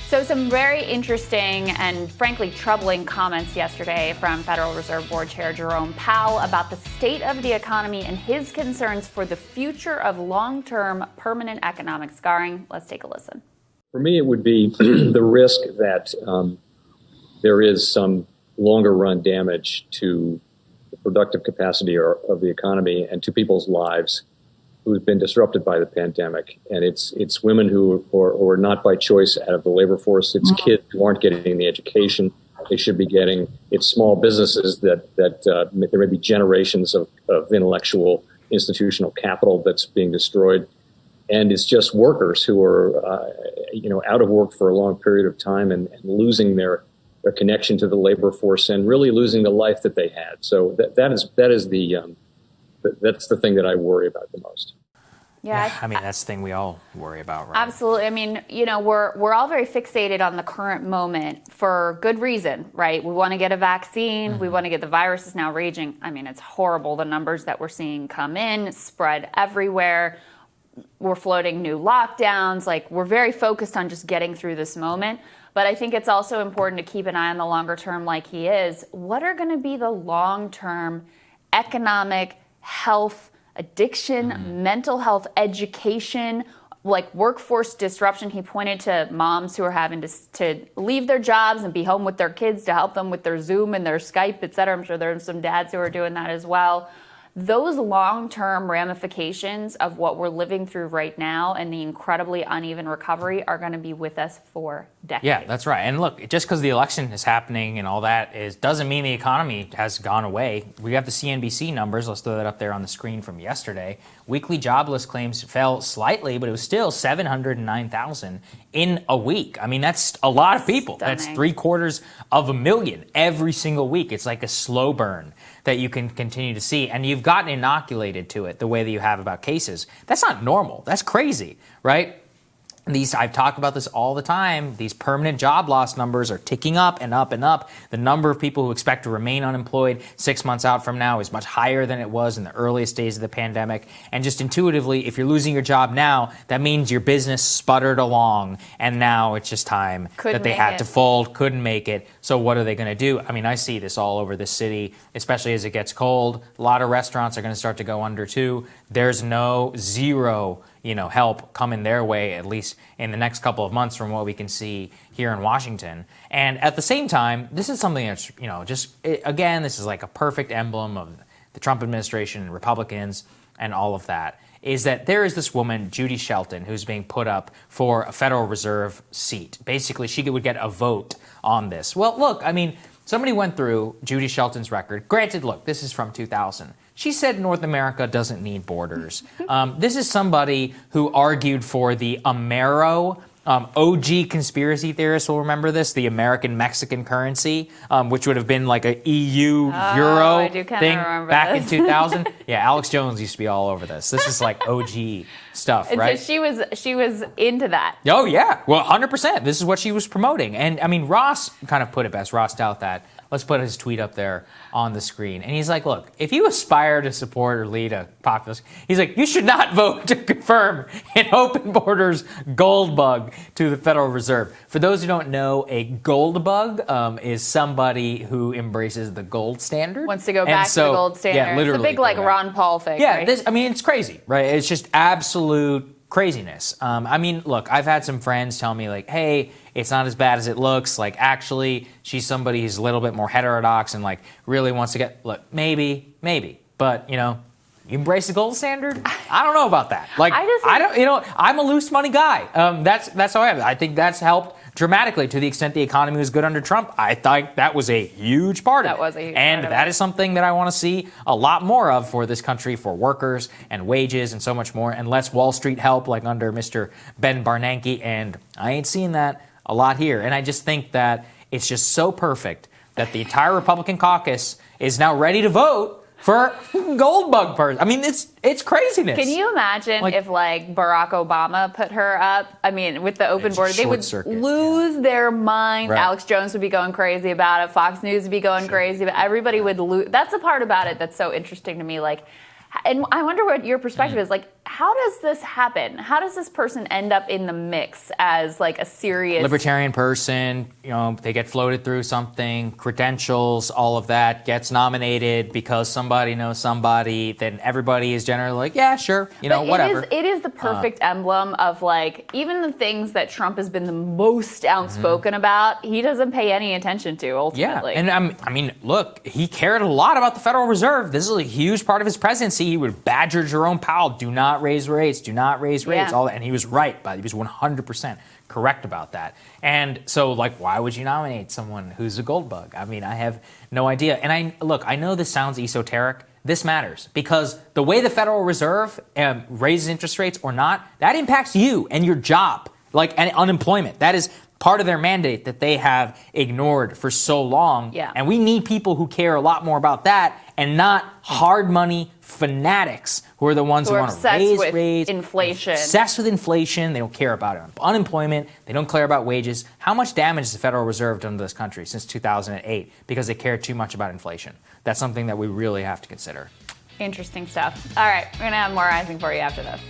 So some very interesting and frankly troubling comments yesterday from Federal Reserve Board Chair Jerome Powell about the state of the economy and his concerns for the future of long-term permanent economic scarring. Let's take a listen. For me, it would be the risk that there is some longer run damage to the productive capacity of the economy and to people's lives who've been disrupted by the pandemic. And it's women who are not by choice out of the labor force. It's kids who aren't getting the education they should be getting. It's small businesses that there may be generations of intellectual institutional capital that's being destroyed. And it's just workers who are, out of work for a long period of time and losing their connection to the labor force and really losing the life that they had. So that's the thing that I worry about the most. Yeah, I mean, that's the thing we all worry about, right? Absolutely. I mean, we're all very fixated on the current moment for good reason, right? We want to get a vaccine. Mm-hmm. We want to get, the virus is now raging. I mean, it's horrible. The numbers that we're seeing come in, spread everywhere. We're floating new lockdowns. Like, we're very focused on just getting through this moment. But I think it's also important to keep an eye on the longer term, like he is. What are going to be the long-term economic, health, addiction, mental health, education, like workforce disruption? He pointed to moms who are having to leave their jobs and be home with their kids to help them with their Zoom and their Skype, et cetera. I'm sure there's some dads who are doing that as well. Those long-term ramifications of what we're living through right now and the incredibly uneven recovery are going to be with us for decades. Yeah, that's right. And look, just because the election is happening and all that doesn't mean the economy has gone away. We have the CNBC numbers. Let's throw that up there on the screen from yesterday. Weekly jobless claims fell slightly, but it was still 709,000 in a week. I mean, that's a lot of people. Stunning. That's 750,000 every single week. It's like a slow burn that you can continue to see. And you've gotten inoculated to it the way that you have about cases. That's not normal. That's crazy, right? I've talked about this all the time. These permanent job loss numbers are ticking up and up and up. The number of people who expect to remain unemployed 6 months out from now is much higher than it was in the earliest days of the pandemic. And just intuitively, if you're losing your job now, that means your business sputtered along, and now it's just time that they had to fold, couldn't make it. So what are they going to do? I mean, I see this all over the city, especially as it gets cold. A lot of restaurants are going to start to go under too. There's zero help coming their way, at least in the next couple of months from what we can see here in Washington. And at the same time, this is something that's, this is like a perfect emblem of the Trump administration and Republicans and all of that, is that there is this woman, Judy Shelton, who's being put up for a Federal Reserve seat. Basically, she would get a vote on this. Well, look, I mean, somebody went through Judy Shelton's record. Granted, look, this is from 2000. She said North America doesn't need borders. This is somebody who argued for the Amero. OG conspiracy theorists will remember this, the American-Mexican currency, which would have been like a EU euro thing back in 2000. Yeah, Alex Jones used to be all over this. This is like OG stuff, and right? So she was into that. Oh, yeah. Well, 100%. This is what she was promoting. And, I mean, Ross kind of put it best. Ross Douthat. Let's put his tweet up there on the screen. And he's like, look, if you aspire to support or lead a populist, he's like, you should not vote to confirm an open borders gold bug to the Federal Reserve. For those who don't know, a gold bug is somebody who embraces the gold standard. Wants to go back to the gold standard. Yeah, literally. It's a big, Ron Paul thing, yeah, right? It's crazy, right? It's just absolute craziness. I mean, look, I've had some friends tell me, like, hey, it's not as bad as it looks. Like, actually, she's somebody who's a little bit more heterodox and, like, really wants to get, look, maybe. But, you embrace the gold standard? I don't know about that. Like, I'm a loose money guy. That's how I am. I think that's helped dramatically to the extent the economy was good under Trump. I thought that was a huge part of it. That was a huge and part of that it. is something that I want to see a lot more of for this country, for workers and wages and so much more. And less Wall Street help like under Mr. Ben Bernanke. And I ain't seeing that a lot here. And I just think that it's just so perfect that the entire Republican caucus is now ready to vote for gold bug person. I mean, it's craziness. Can you imagine if Barack Obama put her up? I mean, with the open border, they would lose their minds. Right. Alex Jones would be going crazy about it. Fox News would be going crazy. But everybody would lose. That's the part about it that's so interesting to me. And I wonder what your perspective is. Like, how does this happen? How does this person end up in the mix as like a serious libertarian person? You know, they get floated through something, credentials, all of that, gets nominated because somebody knows somebody. Then everybody is generally like, yeah, sure, you know, whatever. It is the perfect emblem of like even the things that Trump has been the most outspoken about. He doesn't pay any attention to ultimately. Yeah, and I mean, look, he cared a lot about the Federal Reserve. This is a huge part of his presidency. He would badger Jerome Powell, do not raise rates, do not raise rates, all that. And he was right, but he was 100% correct about that. And so, like, why would you nominate someone who's a gold bug? I mean, I have no idea. And I know this sounds esoteric. This matters because the way the Federal Reserve raises interest rates or not, that impacts you and your job, like, and unemployment. That is part of their mandate that they have ignored for so long. Yeah. And we need people who care a lot more about that and not hard money fanatics who are the ones who want to raise rates. Inflation. Obsessed with inflation. They don't care about unemployment. They don't care about wages. How much damage has the Federal Reserve done to this country since 2008 because they care too much about inflation? That's something that we really have to consider. Interesting stuff. All right, we're going to have more Rising for you after this.